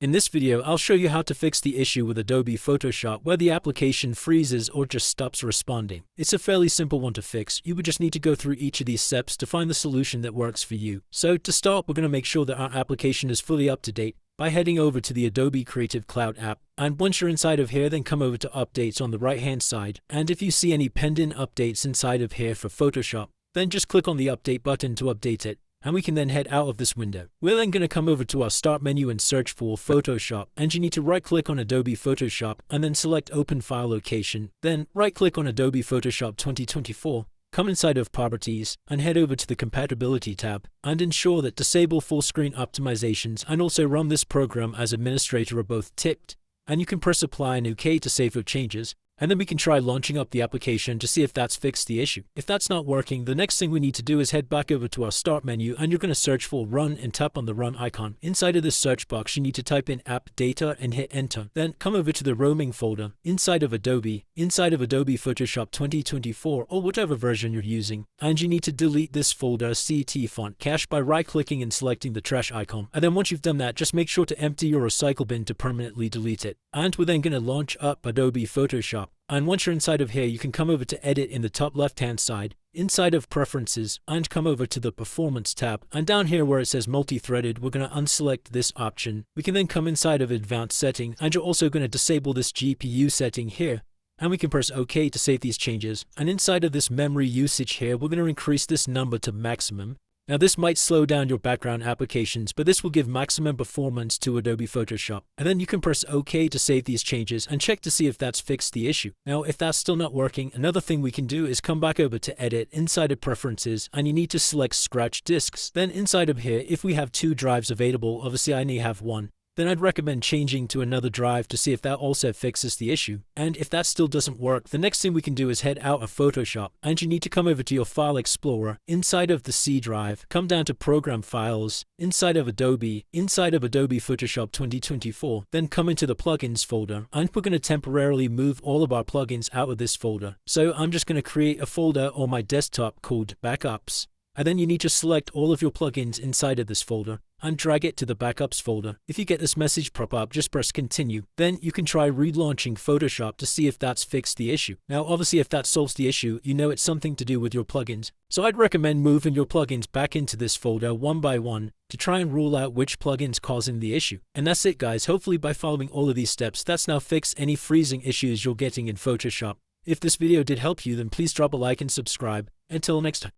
In this video, I'll show you how to fix the issue with Adobe Photoshop where the application freezes or just stops responding. It's a fairly simple one to fix. You would just need to go through each of these steps to find the solution that works for you. So to start, we're going to make sure that our application is fully up to date by heading over to the Adobe Creative Cloud app. And once you're inside of here, then come over to Updates on the right hand side. And if you see any pending updates inside of here for Photoshop, then just click on the Update button to update it. And we can then head out of this window. We're then going to come over to our Start menu and search for Photoshop. And you need to right-click on Adobe Photoshop and then select Open File Location. Then right-click on Adobe Photoshop 2024, come inside of Properties, and head over to the Compatibility tab. And ensure that Disable Full Screen Optimizations and also run this program as administrator are both ticked. And you can press Apply and OK to save your changes. And then we can try launching up the application to see if that's fixed the issue. If that's not working, the next thing we need to do is head back over to our Start menu and you're going to search for Run and tap on the Run icon. Inside of this search box, you need to type in App Data and hit Enter. Then come over to the Roaming folder, inside of Adobe Photoshop 2024 or whatever version you're using. And you need to delete this folder CT font cache by right-clicking and selecting the trash icon. And then once you've done that, just make sure to empty your recycle bin to permanently delete it. And we're then going to launch up Adobe Photoshop. And once you're inside of here, you can come over to Edit in the top left-hand side, inside of Preferences, and come over to the Performance tab. And down here where it says Multi-threaded, we're going to unselect this option. We can then come inside of Advanced Setting, and you're also going to disable this GPU setting here. And we can press OK to save these changes. And inside of this memory usage here, we're going to increase this number to maximum. Now this might slow down your background applications, but this will give maximum performance to Adobe Photoshop. And then you can press OK to save these changes and check to see if that's fixed the issue. Now if that's still not working, another thing we can do is come back over to Edit inside of Preferences and you need to select Scratch Disks. Then inside of here, if we have 2 drives available, obviously I only have 1. Then I'd recommend changing to another drive to see if that also fixes the issue. And if that still doesn't work, the next thing we can do is head out of Photoshop and you need to come over to your File Explorer, inside of the C drive, come down to Program Files, inside of Adobe Photoshop 2024, then come into the Plugins folder and we're going to temporarily move all of our plugins out of this folder. So I'm just going to create a folder on my desktop called Backups. And then you need to select all of your plugins inside of this folder and drag it to the Backups folder. If you get this message pop up, just press Continue. Then you can try relaunching Photoshop to see if that's fixed the issue. Now obviously if that solves the issue, you know it's something to do with your plugins. So I'd recommend moving your plugins back into this folder one by one to try and rule out which plugin's causing the issue. And that's it guys, hopefully by following all of these steps, that's now fixed any freezing issues you're getting in Photoshop. If this video did help you, then please drop a like and subscribe. Until next time.